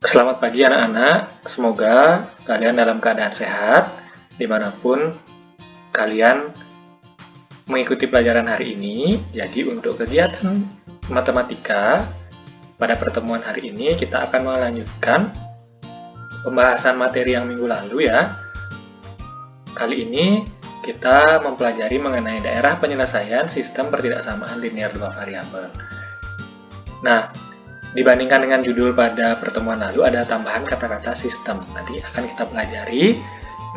Selamat pagi anak-anak, semoga kalian dalam keadaan sehat dimanapun kalian mengikuti pelajaran hari ini. Jadi untuk kegiatan matematika pada pertemuan hari ini kita akan melanjutkan pembahasan materi yang minggu lalu ya. Kali ini kita mempelajari mengenai daerah penyelesaian sistem pertidaksamaan linear dua variabel. Nah, dibandingkan dengan judul pada pertemuan lalu, ada tambahan kata-kata sistem. Nanti akan kita pelajari.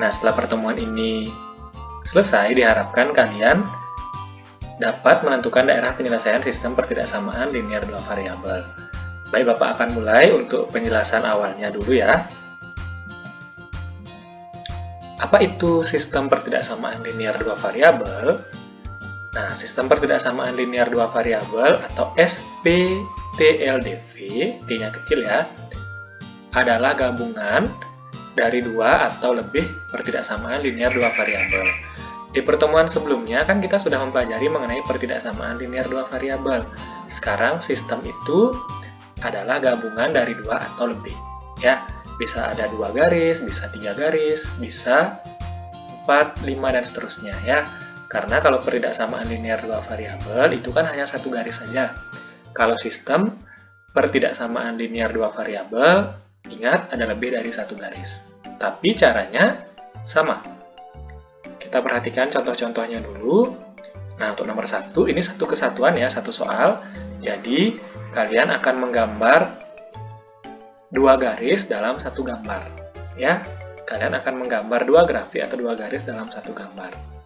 Nah, setelah pertemuan ini selesai, diharapkan kalian dapat menentukan daerah penyelesaian sistem pertidaksamaan linear dua variabel. Baik, Bapak akan mulai untuk penjelasan awalnya dulu ya. Apa itu sistem pertidaksamaan linear dua variabel? Nah, sistem pertidaksamaan linear dua variabel atau SPTLDV, D-nya kecil ya, adalah gabungan dari dua atau lebih pertidaksamaan linear dua variabel. Di pertemuan sebelumnya kan kita sudah mempelajari mengenai pertidaksamaan linear dua variabel. Sekarang sistem itu adalah gabungan dari dua atau lebih. Ya, bisa ada 2 garis, bisa 3 garis, bisa 4, 5 dan seterusnya ya. Karena kalau pertidaksamaan linear dua variabel itu kan hanya satu garis saja. Kalau sistem pertidaksamaan linear dua variabel, ingat ada lebih dari satu garis. Tapi caranya sama. Kita perhatikan contoh-contohnya dulu. Nah, untuk nomor 1, ini satu kesatuan ya, satu soal. Jadi, kalian akan menggambar 2 garis dalam satu gambar. Ya, kalian akan menggambar 2 grafik atau 2 garis dalam satu gambar.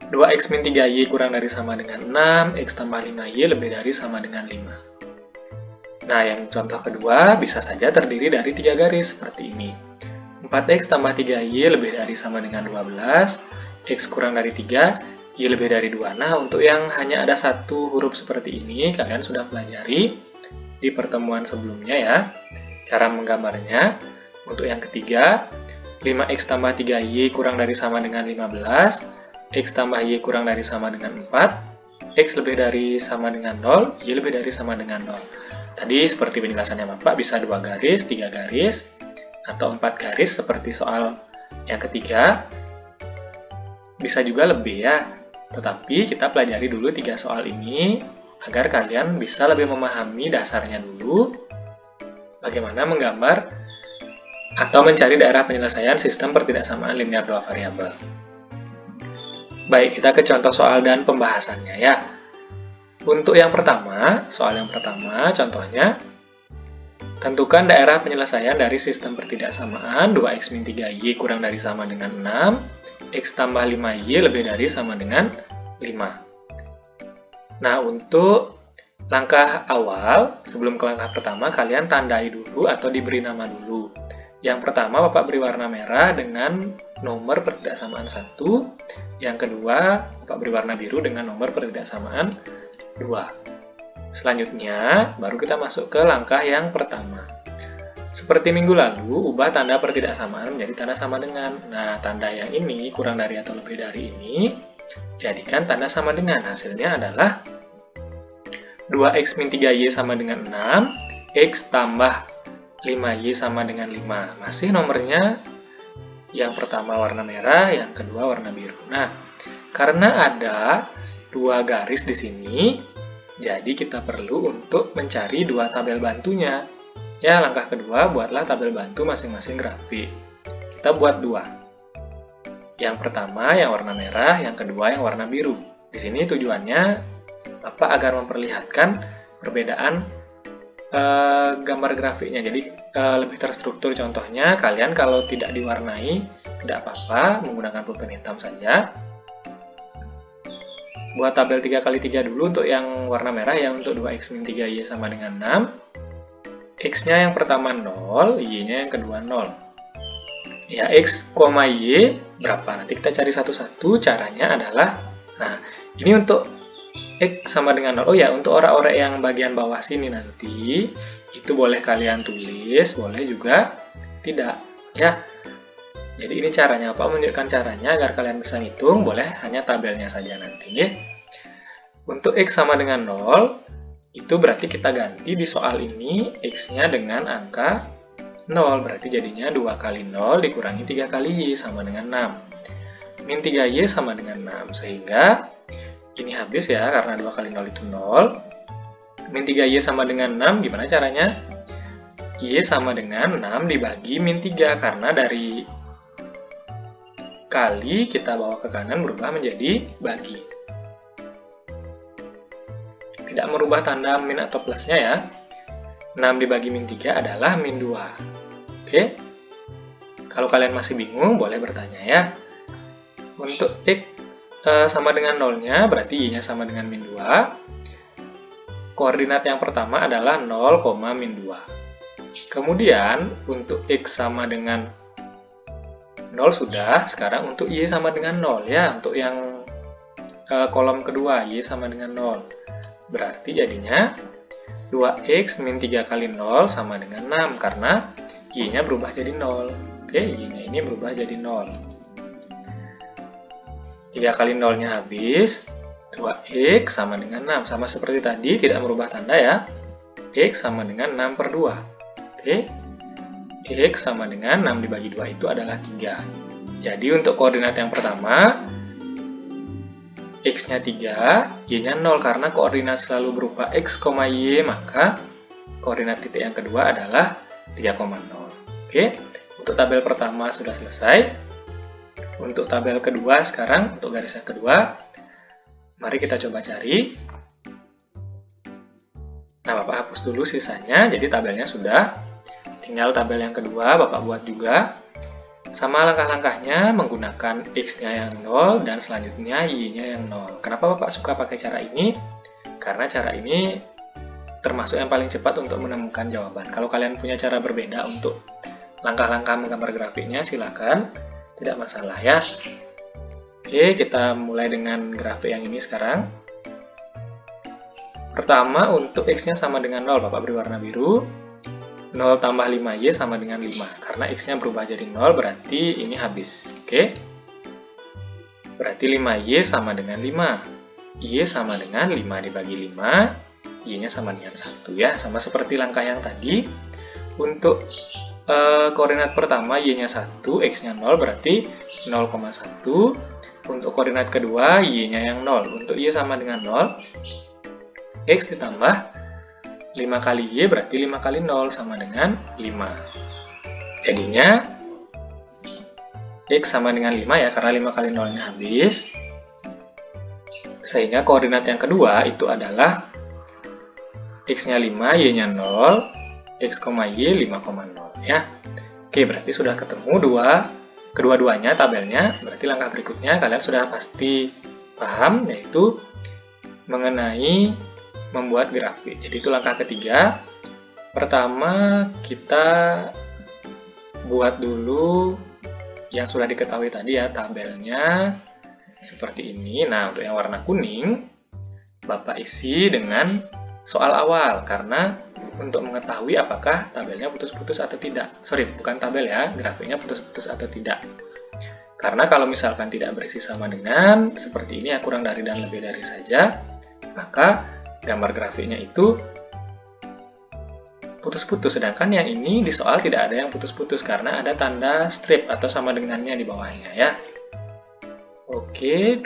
2x min 3y kurang dari sama dengan 6, x tambah 5y lebih dari sama dengan 5. Nah, yang contoh kedua bisa saja terdiri dari 3 garis seperti ini. 4x tambah 3y lebih dari sama dengan 12, x kurang dari 3, y lebih dari 2. Nah, untuk yang hanya ada satu huruf seperti ini, kalian sudah pelajari di pertemuan sebelumnya ya. Cara menggambarnya, untuk yang ketiga, 5x tambah 3y kurang dari sama dengan 15, x tambah y kurang dari sama dengan 4, x lebih dari sama dengan 0, y lebih dari sama dengan 0. Tadi seperti penjelasannya Bapak, bisa 2 garis, 3 garis, atau 4 garis seperti soal yang ketiga. Bisa juga lebih ya, tetapi kita pelajari dulu 3 soal ini agar kalian bisa lebih memahami dasarnya dulu bagaimana menggambar atau mencari daerah penyelesaian sistem pertidaksamaan linear dua variabel. Baik, kita ke contoh soal dan pembahasannya ya. Untuk yang pertama, soal yang pertama, contohnya, tentukan daerah penyelesaian dari sistem pertidaksamaan 2x min 3y kurang dari sama dengan 6, x tambah 5y lebih dari sama dengan 5. Nah, untuk langkah awal, sebelum ke langkah pertama, kalian tandai dulu atau diberi nama dulu. Yang pertama, Bapak beri warna merah dengan nomor pertidaksamaan 1. Yang kedua, Bapak beri warna biru dengan nomor pertidaksamaan 2. Selanjutnya, baru kita masuk ke langkah yang pertama. Seperti minggu lalu, ubah tanda pertidaksamaan menjadi tanda sama dengan. Nah, tanda yang ini, kurang dari atau lebih dari ini, jadikan tanda sama dengan. Hasilnya adalah 2x min 3y sama dengan 6, x tambah 5y sama dengan 5. Masih nomornya yang pertama warna merah, yang kedua warna biru. Nah, karena ada 2 garis di sini, jadi kita perlu untuk mencari 2 tabel bantunya. Ya, langkah kedua, buatlah tabel bantu masing-masing grafik. Kita buat 2. Yang pertama yang warna merah, yang kedua yang warna biru. Di sini tujuannya apa? Agar memperlihatkan perbedaan gambar grafiknya, jadi lebih terstruktur. Contohnya, kalian kalau tidak diwarnai tidak apa-apa, menggunakan pulpen hitam saja. Buat tabel 3x3 dulu untuk yang warna merah ya, untuk 2x min 3y sama dengan 6. X-nya yang pertama 0, Y-nya yang kedua 0. Ya, X, Y berapa? Nanti kita cari satu-satu. Caranya adalah, nah, ini untuk X sama dengan 0. Oh ya, untuk orek-orek yang bagian bawah sini nanti, itu boleh kalian tulis, boleh juga tidak. Ya, jadi ini caranya. Apa menunjukkan caranya agar kalian bisa ngitung, boleh hanya tabelnya saja nanti. Untuk X sama dengan 0, Itu berarti kita ganti di soal ini X-nya dengan angka 0. Berarti jadinya 2 kali 0 dikurangi 3 kali Y sama dengan 6. Min 3Y sama dengan 6. Sehingga ini habis ya, karena 2 kali 0 itu 0. Min 3Y sama dengan 6, gimana caranya? Y sama dengan 6 dibagi min 3, karena dari kali kita bawa ke kanan berubah menjadi bagi. Tidak merubah tanda min atau plusnya ya. 6 dibagi min 3 adalah min 2. Oke? Kalau kalian masih bingung, boleh bertanya ya. Untuk X sama dengan 0-nya, berarti Y-nya sama dengan min 2. Koordinat yang pertama adalah 0, min 2. Kemudian, untuk X sama dengan 0 sudah, sekarang untuk Y sama dengan 0 ya, untuk yang kolom kedua, Y sama dengan 0. Berarti jadinya 2X min 3 kali 0 sama dengan 6, karena Y-nya berubah jadi 0. Oke, Y-nya ini berubah jadi 0. 3 kali 0-nya habis, 2X sama dengan 6. Sama seperti tadi, tidak merubah tanda ya. X sama dengan 6 per 2. Oke. X sama dengan 6 dibagi 2 itu adalah 3. Jadi untuk koordinat yang pertama, X-nya 3, Y-nya 0. Karena koordinat selalu berupa X, Y, maka koordinat titik yang kedua adalah 3,0. Oke, untuk tabel pertama sudah selesai. Untuk tabel kedua sekarang, untuk garis yang kedua, mari kita coba cari. Nah, Bapak hapus dulu sisanya, jadi tabelnya sudah. Tinggal tabel yang kedua, Bapak buat juga. Sama langkah-langkahnya menggunakan X-nya yang 0 dan selanjutnya Y-nya yang 0. Kenapa Bapak suka pakai cara ini? Karena cara ini termasuk yang paling cepat untuk menemukan jawaban. Kalau kalian punya cara berbeda untuk langkah-langkah menggambar grafiknya, silakan. Tidak masalah ya. Oke, kita mulai dengan grafik yang ini sekarang. Pertama, untuk X-nya sama dengan 0, Bapak beri warna biru. 0 tambah 5Y sama dengan 5. Karena X-nya berubah jadi 0, berarti ini habis. Oke. Berarti 5Y sama dengan 5. Y sama dengan 5 dibagi 5. Y-nya sama dengan 1 ya. Sama seperti langkah yang tadi. Untuk koordinat pertama, Y-nya 1, X-nya 0, berarti 0,1. Untuk koordinat kedua, Y-nya yang 0. Untuk Y sama dengan 0, X ditambah 5 kali Y berarti 5 kali 0 sama dengan 5. Jadinya X sama dengan 5 ya, karena 5 kali 0-nya habis. Sehingga koordinat yang kedua itu adalah X-nya 5, Y-nya 0, X, Y 5,0 ya. Oke, berarti sudah ketemu kedua-duanya tabelnya. Berarti langkah berikutnya kalian sudah pasti paham, yaitu mengenai membuat grafik. Jadi itu langkah ketiga. Pertama, kita buat dulu yang sudah diketahui tadi ya, tabelnya seperti ini. Nah, untuk yang warna kuning, Bapak isi dengan soal awal, karena untuk mengetahui apakah tabelnya putus-putus atau tidak. Sorry, bukan tabel ya, grafiknya putus-putus atau tidak. Karena kalau misalkan tidak berisi sama dengan, seperti ini ya, kurang dari dan lebih dari saja, maka gambar grafiknya itu putus-putus. Sedangkan yang ini di soal tidak ada yang putus-putus karena ada tanda strip atau sama dengannya di bawahnya ya. Oke,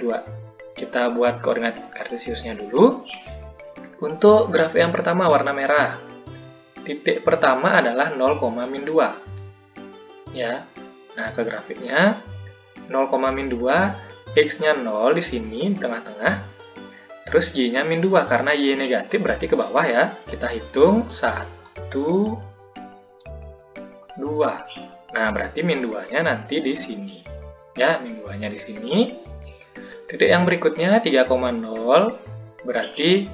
kita buat koordinat kartesiusnya dulu. Untuk grafik yang pertama warna merah, titik pertama adalah 0, min 2 ya. Nah, ke grafiknya 0, min 2, X-nya 0 di sini di tengah-tengah. Terus Y-nya min 2, karena Y negatif berarti ke bawah ya. Kita hitung 1, 2. Nah, berarti min 2-nya nanti di sini. Ya, min 2-nya di sini. Titik yang berikutnya 3,0, berarti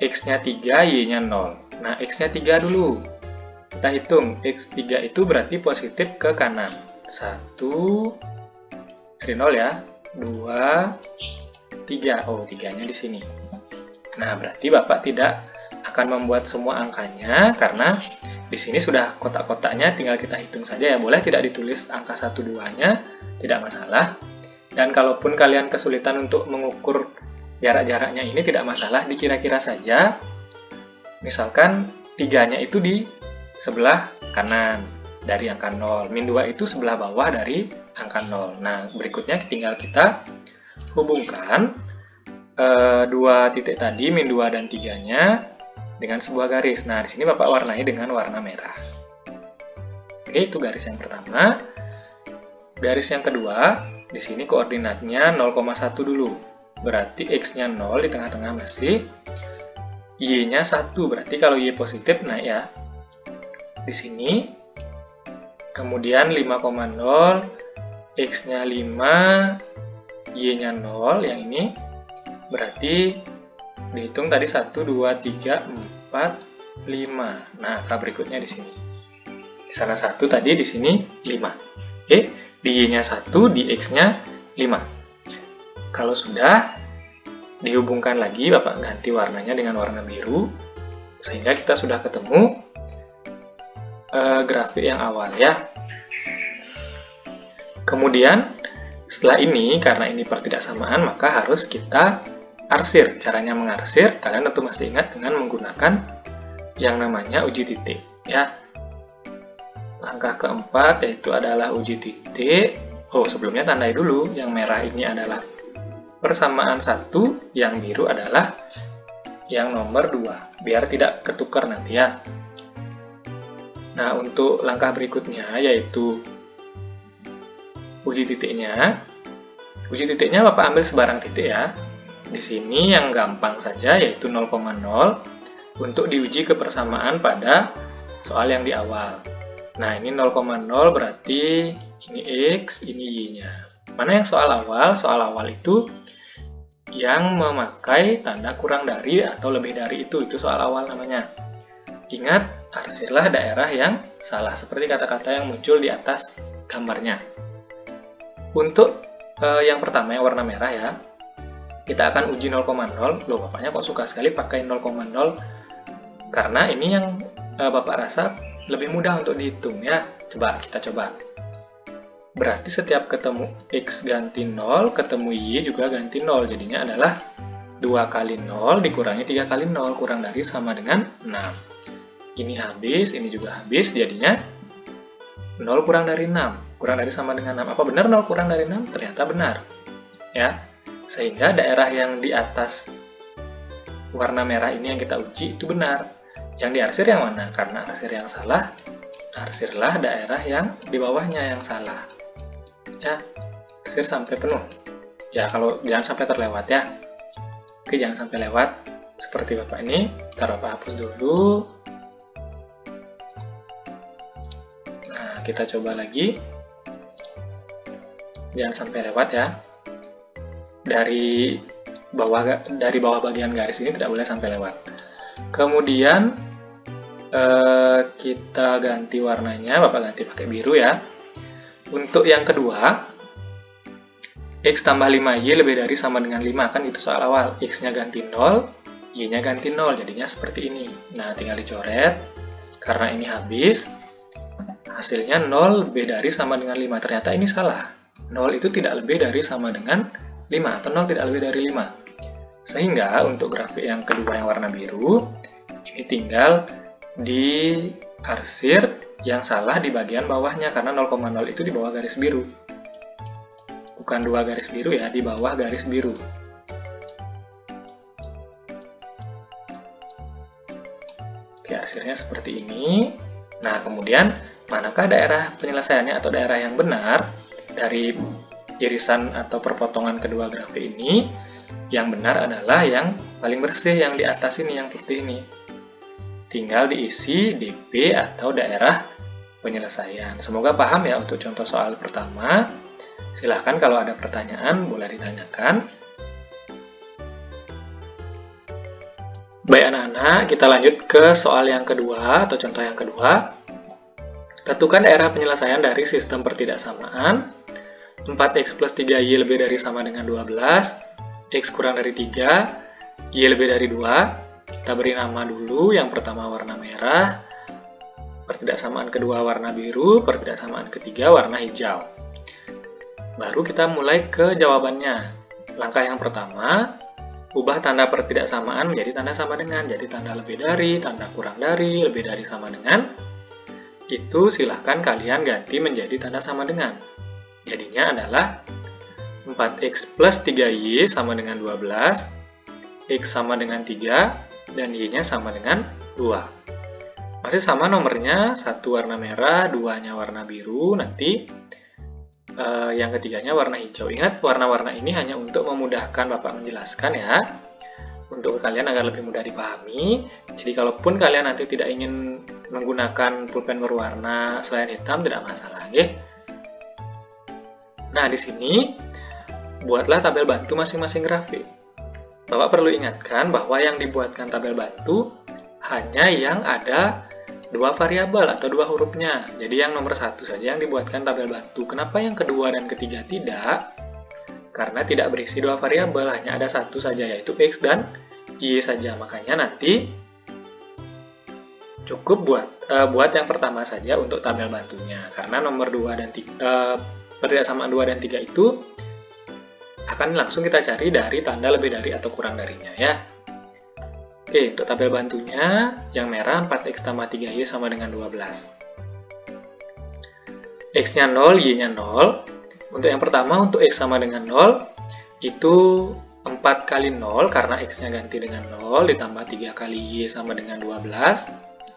X-nya 3, Y-nya 0. Nah, X-nya 3 dulu. Kita hitung, X3 itu berarti positif ke kanan. 1, dari 0 ya. 2, 3. Oh, 3-nya di sini. Nah, berarti Bapak tidak akan membuat semua angkanya, karena di sini sudah kotak-kotaknya, tinggal kita hitung saja ya. Boleh tidak ditulis angka 1, 2-nya, tidak masalah. Dan kalaupun kalian kesulitan untuk mengukur jarak-jaraknya ini, tidak masalah, dikira-kira saja. Misalkan 3-nya itu di sebelah kanan dari angka 0, min 2 itu sebelah bawah dari angka 0. Nah, berikutnya tinggal kita hubungkan dua titik tadi, min 2 dan 3-nya dengan sebuah garis. Nah, di sini Bapak warnai dengan warna merah. Oke, itu garis yang pertama. Garis yang kedua, di sini koordinatnya 0,1 dulu. Berarti X-nya 0, di tengah-tengah masih. Y-nya 1, berarti kalau Y positif, nah ya. Di sini. Kemudian 5,0, X-nya 5, Y-nya 0, yang ini. Berarti dihitung tadi 1, 2, 3, 4, 5. Nah, angka berikutnya di sini. Di sana 1 tadi, di sini 5. Oke, di Y-nya 1, di X-nya 5. Kalau sudah, dihubungkan lagi, Bapak ganti warnanya dengan warna biru, sehingga kita sudah ketemu grafik yang awal ya. Kemudian, setelah ini, karena ini pertidaksamaan, maka harus kita arsir. Caranya mengarsir, kalian tentu masih ingat dengan menggunakan yang namanya uji titik ya. Langkah keempat yaitu adalah uji titik. Oh, sebelumnya tandai dulu, yang merah ini adalah persamaan 1, yang biru adalah yang nomor 2, biar tidak ketukar nanti ya. Nah, untuk langkah berikutnya yaitu uji titiknya. Uji titiknya Bapak ambil sebarang titik ya. Di sini yang gampang saja yaitu 0,0 untuk diuji kebersamaan pada soal yang di awal. Nah, ini 0,0 berarti ini X, ini Y-nya. Mana yang soal awal? Soal awal itu yang memakai tanda kurang dari atau lebih dari itu soal awal namanya. Ingat, arsirlah daerah yang salah, seperti kata-kata yang muncul di atas gambarnya. Untuk yang pertama, yang warna merah ya, kita akan uji 0,0. Loh, Bapaknya kok suka sekali pakai 0,0? Karena ini yang Bapak rasa lebih mudah untuk dihitung ya. Coba, kita coba. Berarti setiap ketemu X ganti 0, ketemu Y juga ganti 0. Jadinya adalah 2 kali 0 dikurangi 3 kali 0, kurang dari sama dengan 6. Ini habis, ini juga habis, jadinya 0 kurang dari 6. Kurang dari sama dengan 6. Apa benar 0 kurang dari 6? Ternyata benar. Ya, sehingga daerah yang di atas warna merah ini yang kita uji itu benar. Yang diarsir yang mana? Karena arsir yang salah, arsirlah daerah yang di bawahnya yang salah. Ya, arsir sampai penuh. Ya, kalau jangan sampai terlewat ya. Oke, jangan sampai lewat. Seperti Bapak ini, ntar Bapak hapus dulu. Nah, kita coba lagi. Jangan sampai lewat ya. Dari bawah bagian garis ini tidak boleh sampai lewat. Kemudian kita ganti warnanya, Bapak ganti pakai biru ya. Untuk yang kedua, X tambah 5Y lebih dari sama dengan 5, kan itu soal awal. X-nya ganti 0, Y-nya ganti 0, jadinya seperti ini. Nah, tinggal dicoret, karena ini habis, hasilnya 0 lebih dari sama dengan 5. Ternyata ini salah. 0 itu tidak lebih dari sama dengan 5, atau 0 tidak lebih dari 5. Sehingga untuk grafik yang kedua yang warna biru, ini tinggal diarsir yang salah di bagian bawahnya, karena 0,0 itu di bawah garis biru. Bukan 2 garis biru ya, di bawah garis biru. Oke, arsirnya seperti ini. Nah, kemudian manakah daerah penyelesaiannya atau daerah yang benar dari irisan atau perpotongan kedua grafik ini? Yang benar adalah yang paling bersih, yang di atas ini, yang putih ini. Tinggal diisi DP atau daerah penyelesaian. Semoga paham ya untuk contoh soal pertama. Silahkan kalau ada pertanyaan boleh ditanyakan. Baik anak-anak, kita lanjut ke soal yang kedua atau contoh yang kedua. Tentukan daerah penyelesaian dari sistem pertidaksamaan. 4x plus 3y lebih dari sama dengan 12, x kurang dari 3, y lebih dari 2. Kita beri nama dulu, yang pertama warna merah, pertidaksamaan kedua warna biru, pertidaksamaan ketiga warna hijau. Baru kita mulai ke jawabannya. Langkah yang pertama, ubah tanda pertidaksamaan menjadi tanda sama dengan. Jadi tanda lebih dari, tanda kurang dari, lebih dari sama dengan, itu silahkan kalian ganti menjadi tanda sama dengan. Jadinya adalah 4x plus 3y sama dengan 12, x sama dengan 3, dan y-nya sama dengan 2. Masih sama nomornya, satu warna merah, duanya warna biru, nanti yang ketiganya warna hijau. Ingat, warna-warna ini hanya untuk memudahkan Bapak menjelaskan ya, untuk kalian agar lebih mudah dipahami. Jadi kalaupun kalian nanti tidak ingin menggunakan pulpen berwarna selain hitam, tidak masalah, ya. Nah, di sini buatlah tabel bantu masing-masing grafik. Bapak perlu ingatkan bahwa yang dibuatkan tabel bantu hanya yang ada dua variabel atau dua hurufnya. Jadi yang nomor 1 saja yang dibuatkan tabel bantu. Kenapa yang kedua dan ketiga tidak? Karena tidak berisi dua variabel, hanya ada satu saja, yaitu x dan y saja. Makanya nanti cukup buat yang pertama saja untuk tabel bantunya. Karena nomor 2 dan 3, pertidaksamaan 2 dan 3 itu akan langsung kita cari dari tanda lebih dari atau kurang darinya ya. Oke, untuk tabel bantunya, yang merah 4x tambah 3y sama dengan 12. X-nya 0, y-nya 0. Untuk yang pertama, untuk x sama dengan 0, itu 4 kali 0, karena x-nya ganti dengan 0, ditambah 3 kali y sama dengan 12.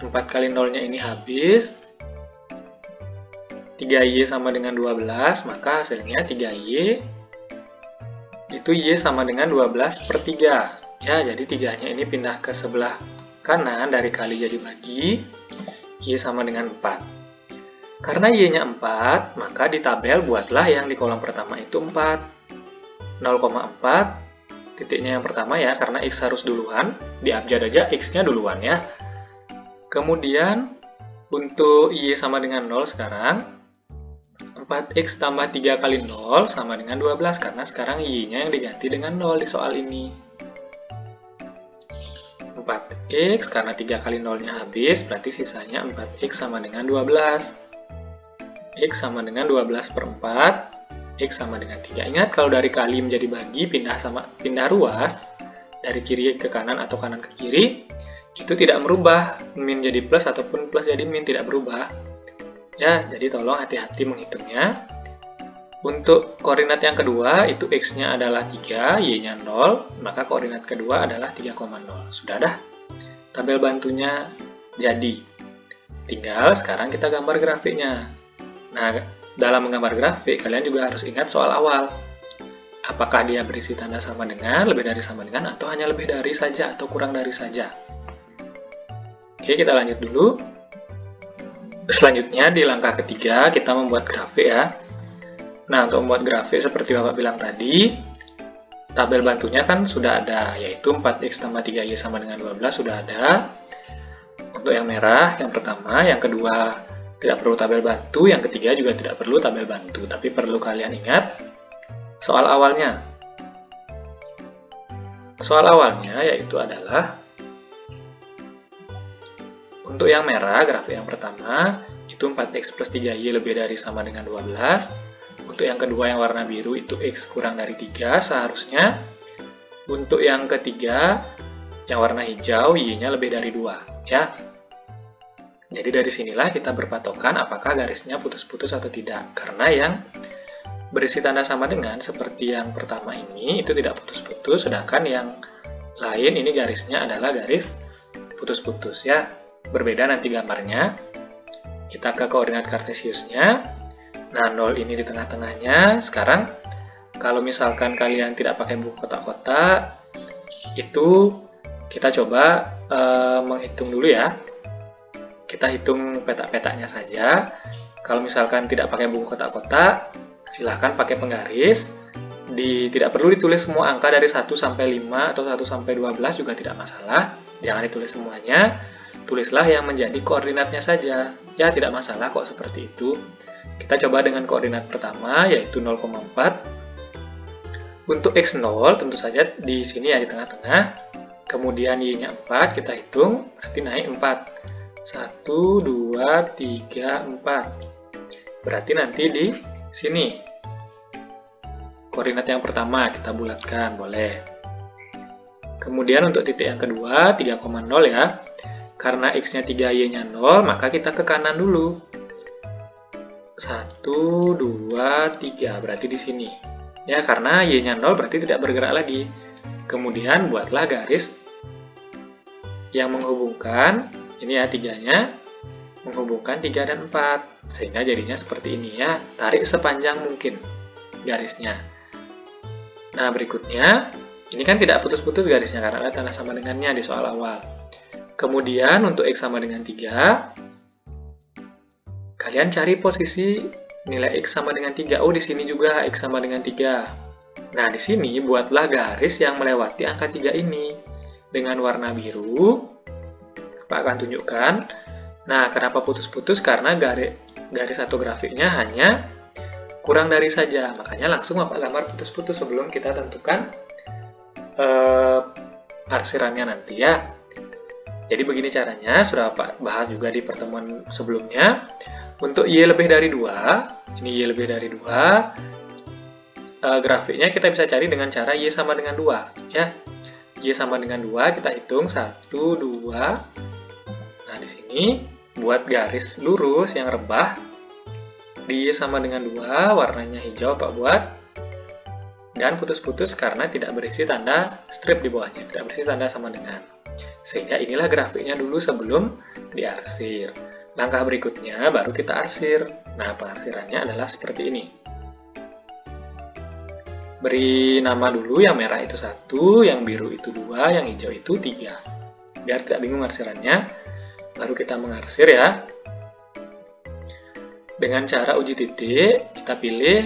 4 kali 0-nya ini habis. 3y sama dengan 12, maka hasilnya 3y. Itu y sama dengan 12 per 3. Ya, jadi 3-nya ini pindah ke sebelah kanan dari kali jadi bagi, y sama dengan 4. Karena y-nya 4, maka di tabel buatlah yang di kolom pertama itu 4. 0,4, titiknya yang pertama ya, karena x harus duluan, di abjad aja x-nya duluan ya. Kemudian, untuk y sama dengan 0 sekarang, 4x tambah 3 kali 0 sama dengan 12, karena sekarang y-nya yang diganti dengan 0 di soal ini. 4x, karena 3 kali 0-nya habis, berarti sisanya 4x sama dengan 12. X sama dengan 12 per 4, X sama dengan 3. Ingat, kalau dari kali menjadi bagi, pindah ruas, dari kiri ke kanan atau kanan ke kiri, itu tidak merubah, min jadi plus ataupun plus jadi min, tidak berubah. Ya, jadi tolong hati-hati menghitungnya. Untuk koordinat yang kedua, itu x-nya adalah 3, y-nya 0, maka koordinat kedua adalah 3,0. Sudah dah, tabel bantunya jadi. Tinggal sekarang kita gambar grafiknya. Nah, dalam menggambar grafik, kalian juga harus ingat soal awal. Apakah dia berisi tanda sama dengan, lebih dari sama dengan, atau hanya lebih dari saja, atau kurang dari saja. Oke, kita lanjut dulu. Selanjutnya, di langkah ketiga, kita membuat grafik ya. Nah, untuk membuat grafik seperti Bapak bilang tadi, tabel bantunya kan sudah ada, yaitu 4x tambah 3y sama dengan 12 sudah ada. Untuk yang merah, yang pertama, yang kedua tidak perlu tabel bantu, yang ketiga juga tidak perlu tabel bantu. Tapi perlu kalian ingat soal awalnya. Soal awalnya yaitu adalah untuk yang merah, grafik yang pertama, itu 4x plus 3y lebih dari sama dengan 12. Untuk yang kedua yang warna biru itu x kurang dari 3 seharusnya. Untuk yang ketiga yang warna hijau y-nya lebih dari 2 ya. Jadi dari sinilah kita berpatokan apakah garisnya putus-putus atau tidak. Karena yang berisi tanda sama dengan seperti yang pertama ini itu tidak putus-putus, sedangkan yang lain ini garisnya adalah garis putus-putus ya. Berbeda nanti gambarnya. Kita ke koordinat kartesiusnya. Nah, 0 ini di tengah-tengahnya. Sekarang, kalau misalkan kalian tidak pakai buku kotak-kotak, itu kita coba menghitung dulu ya. Kita hitung petak-petaknya saja. Kalau misalkan tidak pakai buku kotak-kotak, silahkan pakai penggaris. Tidak perlu ditulis semua angka dari 1 sampai 5 atau 1 sampai 12 juga tidak masalah. Jangan ditulis semuanya. Tulislah yang menjadi koordinatnya saja. Ya, tidak masalah kok seperti itu. Kita coba dengan koordinat pertama, yaitu 0,4. Untuk x0, tentu saja di sini ya, di tengah-tengah. Kemudian y-nya 4, kita hitung, berarti naik 4. 1, 2, 3, 4. Berarti nanti di sini. Koordinat yang pertama kita bulatkan, boleh. Kemudian untuk titik yang kedua, 3,0 ya. Karena X-nya 3, Y-nya 0, maka kita ke kanan dulu. 1, 2, 3, berarti di sini. Ya, karena Y-nya 0 berarti tidak bergerak lagi. Kemudian buatlah garis yang menghubungkan, ini ya 3-nya, menghubungkan 3 dan 4. Sehingga jadinya seperti ini ya. Tarik sepanjang mungkin garisnya. Nah, berikutnya, ini kan tidak putus-putus garisnya karena ada tanda sama dengannya di soal awal. Kemudian untuk X sama dengan 3, kalian cari posisi nilai X sama dengan 3. Oh, di sini juga X sama dengan 3. Nah, di sini buatlah garis yang melewati angka 3 ini. Dengan warna biru, Pak akan tunjukkan. Nah, kenapa putus-putus? Karena garis atau grafiknya hanya kurang dari saja. Makanya langsung Bapak gambar putus-putus sebelum kita tentukan arsirannya nanti ya. Jadi begini caranya, sudah Pak bahas juga di pertemuan sebelumnya. Untuk Y lebih dari 2, ini Y lebih dari 2, grafiknya kita bisa cari dengan cara Y sama dengan 2 ya. Y sama dengan 2, kita hitung 1, 2. Nah, di sini buat garis lurus yang rebah. Di Y sama dengan 2, warnanya hijau Pak buat. Dan putus-putus karena tidak berisi tanda strip di bawahnya, tidak berisi tanda sama dengan. Sehingga inilah grafiknya dulu sebelum diarsir. Langkah berikutnya baru kita arsir. Nah, pengarsirannya adalah seperti ini. Beri nama dulu, yang merah itu 1, yang biru itu 2, yang hijau itu 3. Biar tidak bingung arsirannya. Baru kita mengarsir ya. Dengan cara uji titik, kita pilih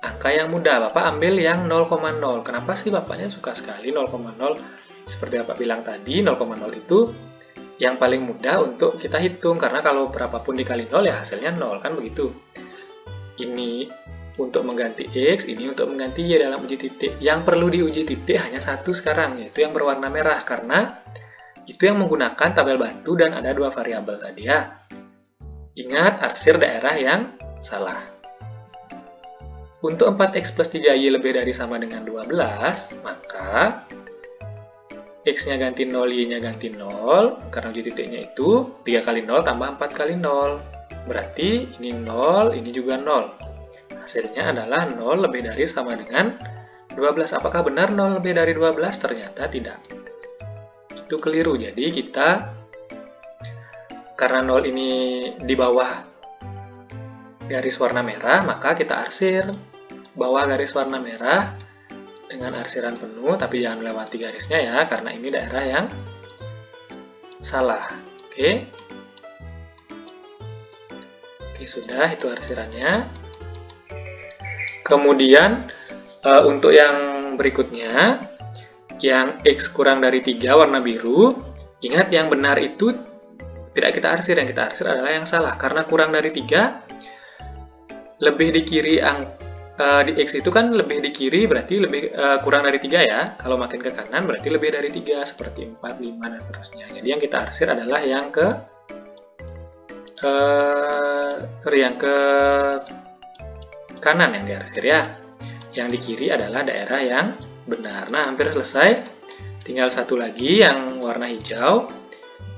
angka yang mudah. Bapak ambil yang 0,0. Kenapa sih Bapaknya suka sekali 0,0? Seperti Bapak bilang tadi, 0,0 itu yang paling mudah untuk kita hitung. Karena kalau berapapun dikali 0 ya hasilnya 0, kan begitu. Ini untuk mengganti X, ini untuk mengganti Y dalam uji titik. Yang perlu diuji titik hanya satu sekarang, yaitu yang berwarna merah. Karena itu yang menggunakan tabel batu dan ada 2 variabel tadi ya. Ingat, arsir daerah yang salah. Untuk 4X plus 3Y lebih dari sama dengan 12, maka X-nya ganti 0, Y-nya ganti 0, karena uji titiknya itu 3 kali 0 tambah 4 kali 0. Berarti ini 0, ini juga 0. Hasilnya adalah 0 lebih dari sama dengan 12. Apakah benar 0 lebih dari 12? Ternyata tidak. Itu keliru. Jadi kita, karena 0 ini di bawah garis warna merah, maka kita arsir bawah garis warna merah dengan arsiran penuh, tapi jangan melewati garisnya ya, karena ini daerah yang salah. Oke, sudah, itu arsirannya. Kemudian untuk yang berikutnya, yang X kurang dari 3 warna biru, ingat yang benar itu tidak kita arsir, yang kita arsir adalah yang salah. Karena kurang dari 3, lebih di kiri di X itu kan lebih di kiri berarti lebih kurang dari 3 ya. Kalau makin ke kanan berarti lebih dari 3, seperti 4, 5, dan seterusnya. Jadi yang kita arsir adalah yang ke kanan yang diarsir ya. Yang di kiri adalah daerah yang benar. Nah, hampir selesai. Tinggal satu lagi yang warna hijau.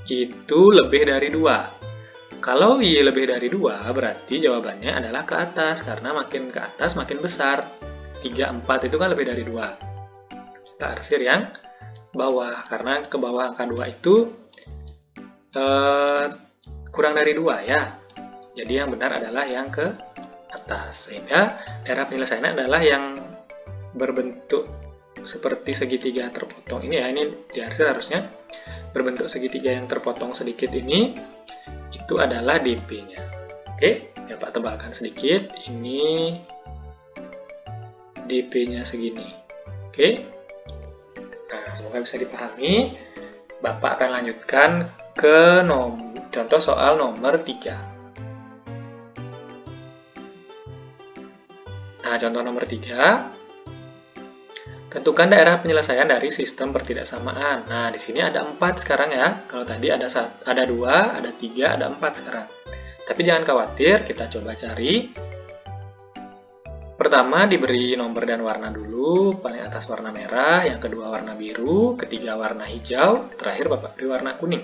Itu lebih dari 2. Kalau Y lebih dari 2, berarti jawabannya adalah ke atas. Karena makin ke atas makin besar. 3, 4 itu kan lebih dari 2. Kita arsir yang bawah. Karena ke bawah angka 2 itu kurang dari 2 ya. Jadi yang benar adalah yang ke atas. Sehingga daerah penyelesaiannya adalah yang berbentuk seperti segitiga terpotong ini ya. Ini diarsir harusnya berbentuk segitiga yang terpotong sedikit ini. Itu adalah DP-nya. Oke, ya Pak tebalkan sedikit. Ini DP-nya segini. Oke. Nah, semoga bisa dipahami. Bapak akan lanjutkan ke contoh soal nomor 3. Nah, contoh nomor 3. Tentukan daerah penyelesaian dari sistem pertidaksamaan. Nah, di sini ada 4 sekarang ya. Kalau tadi ada 2, ada 3, ada 4 sekarang. Tapi jangan khawatir, kita coba cari Pertama diberi nomor dan warna dulu, paling atas warna merah, yang kedua warna biru, ketiga warna hijau, terakhir Bapak beri warna kuning.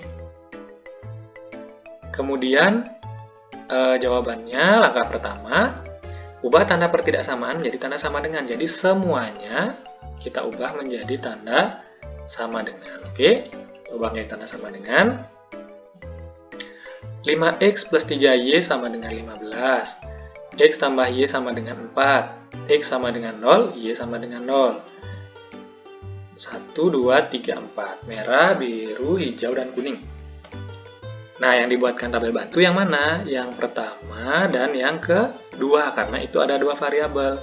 Kemudian jawabannya langkah pertama, ubah tanda pertidaksamaan menjadi tanda sama dengan. Jadi semuanya kita ubah menjadi tanda sama dengan. Oke, ubah menjadi tanda sama dengan. 5x plus 3y sama dengan 15. X tambah Y sama dengan 4, X sama dengan 0, Y sama dengan 0. 1, 2, 3, 4. Merah, biru, hijau, dan kuning. Nah, yang dibuatkan tabel bantu yang mana? Yang pertama dan yang kedua, karena itu ada dua variabel.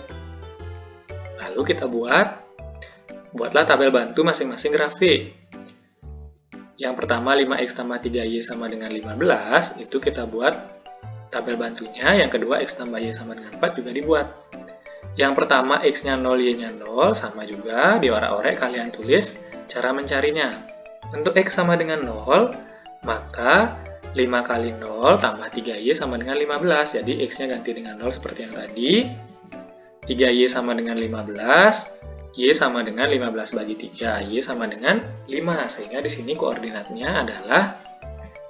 Lalu kita buatlah tabel bantu masing-masing grafik. Yang pertama 5x tambah 3y sama dengan 15, itu kita buat tabel bantunya. Yang kedua x tambah y sama dengan 4 juga dibuat. Yang pertama x-nya 0, y-nya 0, sama juga diorak-orek kalian tulis cara mencarinya. Untuk x sama dengan 0, maka 5 kali 0 tambah 3y sama dengan 15. Jadi x-nya ganti dengan 0 seperti yang tadi. 3y sama dengan 15, y sama dengan 15 bagi 3, y sama dengan 5. Sehingga di sini koordinatnya adalah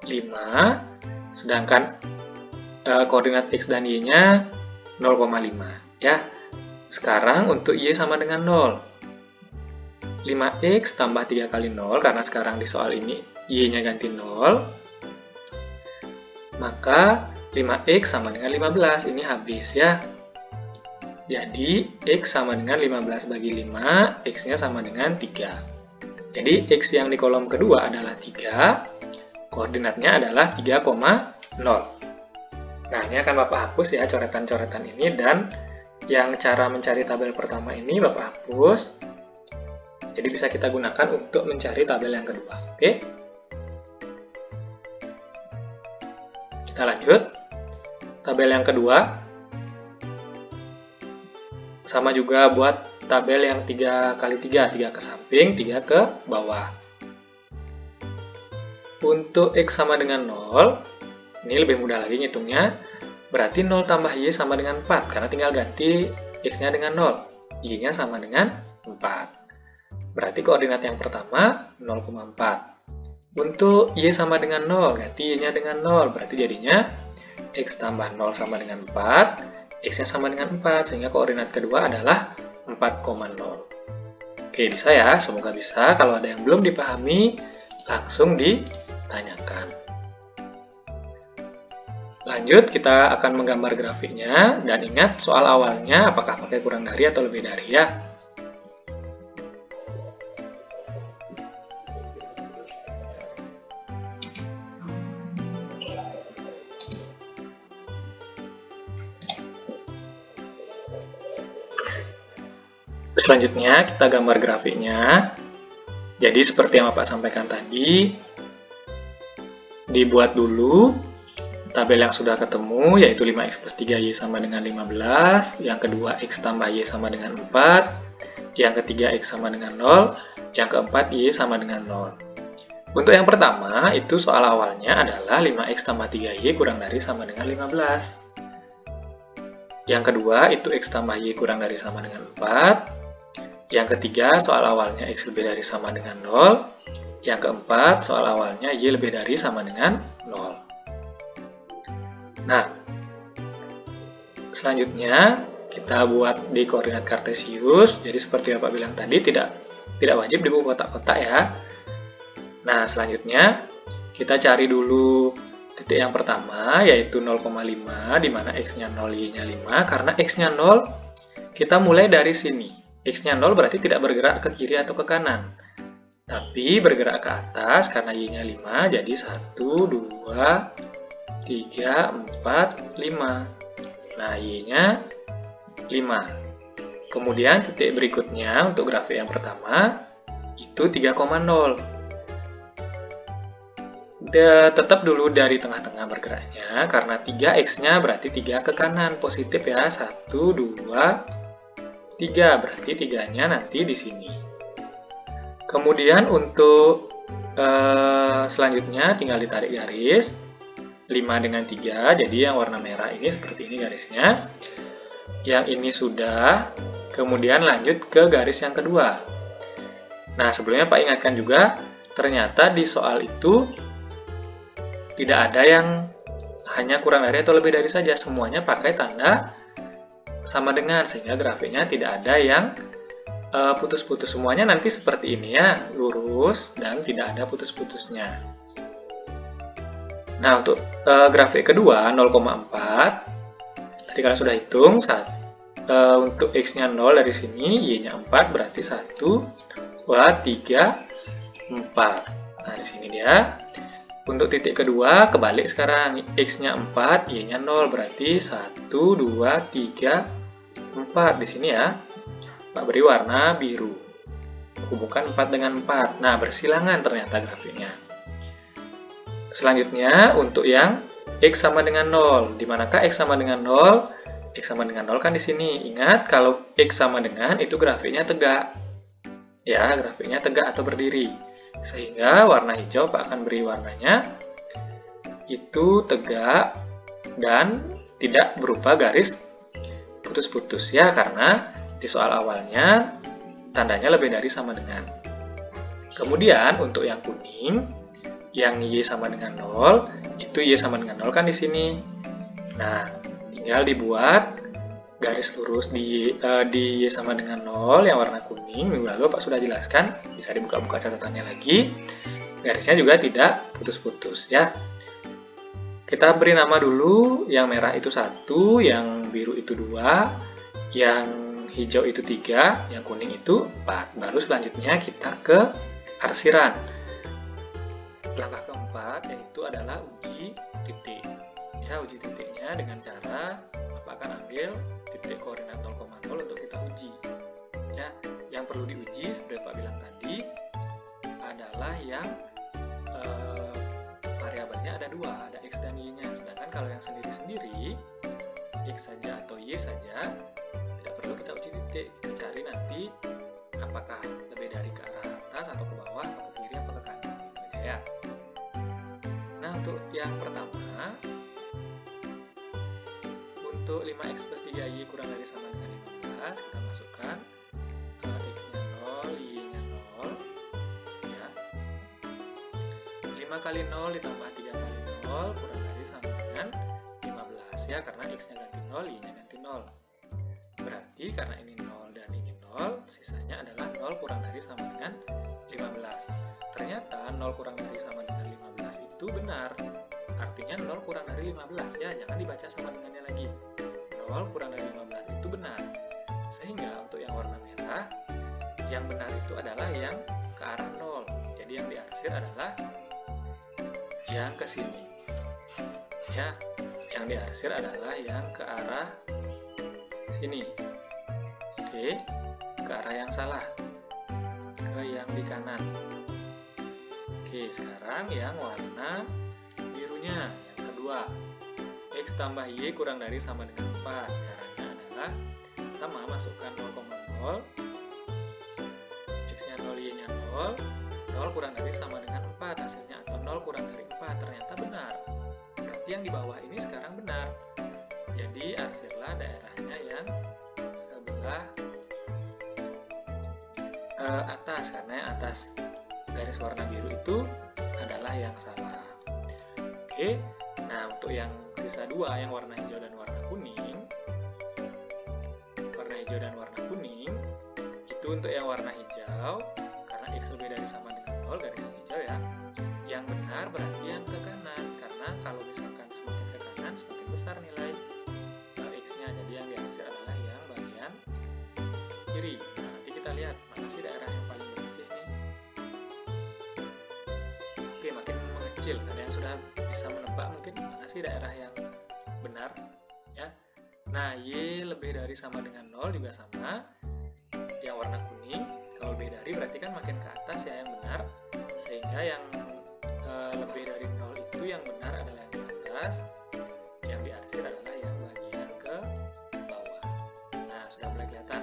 5, sedangkan koordinat x dan y-nya 0,5 ya. Sekarang untuk y sama dengan 0. 5x tambah 3 kali 0, karena sekarang di soal ini y-nya ganti 0. Maka 5x sama dengan 15, ini habis ya. Jadi x sama dengan 15 bagi 5, x-nya sama dengan 3. Jadi x yang di kolom kedua adalah 3, koordinatnya adalah 3,0. Nah, ini akan Bapak hapus ya coretan-coretan ini, dan yang cara mencari tabel pertama ini Bapak hapus. Jadi bisa kita gunakan untuk mencari tabel yang kedua. Oke? Kita lanjut. Tabel yang kedua. Sama juga buat tabel yang 3 kali 3, 3 ke samping, 3 ke bawah. Untuk x sama dengan 0, ini lebih mudah lagi ngitungnya, berarti 0 tambah y sama dengan 4, karena tinggal ganti x-nya dengan 0, y-nya sama dengan 4. Berarti koordinat yang pertama 0,4. Untuk y sama dengan 0, ganti y-nya dengan 0, berarti jadinya x tambah 0 sama dengan 4, x-nya sama dengan 4, sehingga koordinat kedua adalah 4,0. Oke, bisa ya, semoga bisa. Kalau ada yang belum dipahami, langsung ditanyakan. Lanjut, kita akan menggambar grafiknya, dan ingat soal awalnya apakah pakai kurang dari atau lebih dari ya. Selanjutnya kita gambar grafiknya. Jadi seperti yang Bapak sampaikan tadi, dibuat dulu tabel yang sudah ketemu, yaitu 5x plus 3y sama dengan 15, yang kedua x tambah y sama dengan 4, yang ketiga x sama dengan 0, yang keempat y sama dengan 0. Untuk yang pertama, itu soal awalnya adalah 5x tambah 3y kurang dari sama dengan 15. Yang kedua, itu x tambah y kurang dari sama dengan 4. Yang ketiga, soal awalnya x lebih dari sama dengan 0. Yang keempat, soal awalnya y lebih dari sama dengan 0. Nah, selanjutnya kita buat di koordinat kartesius. Jadi seperti Bapak bilang tadi, tidak wajib di buku kotak-kotak ya. Nah, selanjutnya kita cari dulu titik yang pertama, yaitu 0,5, di mana x-nya 0, y-nya 5. Karena x-nya 0, kita mulai dari sini. X-nya 0 berarti tidak bergerak ke kiri atau ke kanan, tapi bergerak ke atas karena y-nya 5, jadi 1, 2, 3, 4, 5. Nah, y-nya 5. Kemudian titik berikutnya untuk grafik yang pertama itu 3,0. Tetap dulu dari tengah-tengah bergeraknya, karena 3x-nya berarti 3 ke kanan, positif ya. 1, 2, 3, berarti 3-nya nanti di sini. Kemudian untuk selanjutnya tinggal ditarik garis. 5 dengan 3, jadi yang warna merah ini seperti ini garisnya. Yang ini sudah, kemudian lanjut ke garis yang kedua. Nah, sebelumnya Pak ingatkan juga, ternyata di soal itu tidak ada yang hanya kurang dari atau lebih dari saja. Semuanya pakai tanda sama dengan, sehingga grafiknya tidak ada yang putus-putus. Semuanya nanti seperti ini ya, lurus dan tidak ada putus-putusnya. Nah, untuk grafik kedua 0,4, tadi kalian sudah hitung, untuk X-nya 0 dari sini, Y-nya 4, berarti 1, 2, 3, 4. Nah, di sini dia. Untuk titik kedua, kebalik sekarang. X-nya 4, Y-nya 0, berarti 1, 2, 3, 4. Di sini ya, Pak beri warna biru. Hubungkan 4 dengan 4. Nah, bersilangan ternyata grafiknya. Selanjutnya, untuk yang X sama dengan 0. Di manakah X sama dengan 0? X sama dengan 0 kan di sini. Ingat, kalau X sama dengan, itu grafiknya tegak. Ya, grafiknya tegak atau berdiri. Sehingga warna hijau Pak akan beri warnanya itu tegak dan tidak berupa garis putus-putus ya, karena di soal awalnya tandanya lebih dari sama dengan. Kemudian untuk yang kuning, yang Y sama dengan 0, itu Y sama dengan 0 kan di sini. Nah, tinggal dibuat garis lurus di Y sama dengan 0 yang warna kuning. Minggu lalu Pak sudah jelaskan, bisa dibuka-buka catatannya lagi. Garisnya juga tidak putus-putus ya. Kita beri nama dulu, yang merah itu 1, yang biru itu 2, yang hijau itu 3, yang kuning itu 4. Baru selanjutnya kita ke arsiran. Langkah keempat yaitu adalah uji titik. Ya, uji titiknya dengan cara Pak akan ambil titik koordinat 0,0 untuk kita uji. Ya, yang perlu diuji seperti Pak bilang tadi adalah yang variabelnya ada 2, ada X dan Y-nya. Sedangkan kalau yang sendiri-sendiri, X saja atau Y saja, tidak perlu kita uji titik. Kita cari nanti apakah lebih dari ke arah atas atau ke bawah, atau ke kiri, atau ke kanan. Gitu ya. Nah, untuk yang pertama, untuk 5X plus 3Y kurang dari sama dengan 15, kita masukkan X-nya 0, Y-nya 0. Ya. 5 kali 0 ditambah 3 kali 0 kurang dari sama dengan 15. Ya, karena X-nya ganti 0, Y-nya ganti 0. Berarti karena ini 0 dan ini 0, sisanya adalah 0 kurang dari sama dengan 15. Ternyata 0 kurang dari sama dengan 15 itu benar. Artinya 0 kurang dari 15 ya, jangan dibaca sama dengannya lagi. 0 kurang dari 15 itu benar. Sehingga untuk yang warna merah, yang benar itu adalah yang ke arah 0. Jadi yang diarsir adalah yang ke sini. Ya, yang diarsir adalah yang ke arah sini. Oke, ke arah yang salah. Ke yang di kanan. Oke, sekarang yang warna birunya, yang kedua. X tambah Y kurang dari sama dengan 4. Caranya adalah sama, masukkan 0,0, X-nya 0, Y-nya 0, 0 kurang dari sama dengan 4 hasilnya, atau 0 kurang dari 4. Ternyata benar. Berarti yang di bawah ini sekarang benar. Jadi arsirlah daerahnya yang sebelah atas, karena yang atas garis warna biru itu adalah yang salah. Oke, nah untuk yang sisa 2, yang warna hijau dan warna kuning, itu untuk yang warna hijau, karena X lebih dari sama dengan 0, garis hijau ya, yang benar berarti yang ke kanan, karena kalau misalkan semakin ke kanan, semakin besar nilai X-nya, jadi yang diarsir adalah yang bagian kiri. Nah, nanti kita lihat mana sih daerah yang paling bersih nih. Oke, makin mengecil, ada yang sudah bisa menebak mungkin mana sih daerah yang benar ya. Nah, Y lebih dari sama dengan 0 juga sama, yang warna kuning. Kalau lebih dari berarti kan makin ke atas ya yang benar, sehingga yang lebih dari 0 itu yang benar adalah yang di atas, yang diarsir adalah yang bagian ke bawah. Nah, sudah mulai kelihatan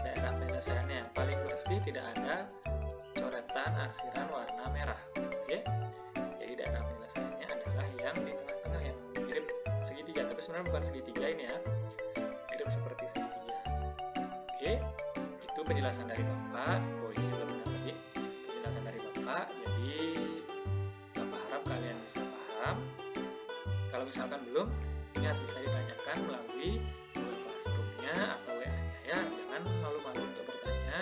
daerah penyelesaiannya. Yang paling bersih, tidak ada coretan arsiran warna merah. Oke, jadi daerah penyelesaiannya adalah yang di tengah-tengah, yang mirip segitiga, tapi sebenarnya bukan segitiga ini ya, mirip seperti penjelasan dari Bapak. Oh, ini juga benar tadi penjelasan dari Bapak. Jadi Bapak harap kalian bisa paham. Kalau misalkan belum, ingat bisa ditanyakan melalui Google Classroom-nya atau WA-nya ya. Jangan malu-malu untuk bertanya.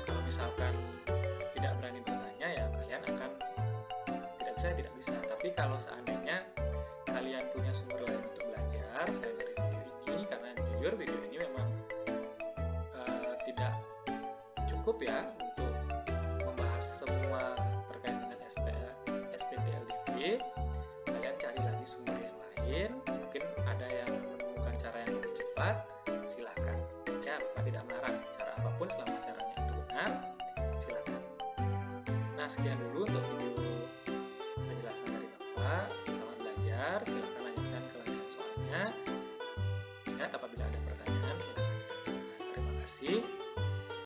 Kalau misalkan tidak berani bertanya ya kalian akan tidak bisa. Tapi kalau seandainya kalian punya sumber lain untuk belajar selain dari video ini, karena jujur video ini memang tidak cukup ya untuk membahas semua terkait dengan SPTLDV. Kalian cari lagi sumber yang lain, mungkin ada yang menemukan cara yang lebih cepat, silahkan ya. Bapak tidak melarang cara apapun selama caranya itu benar, silahkan. Nah, sekian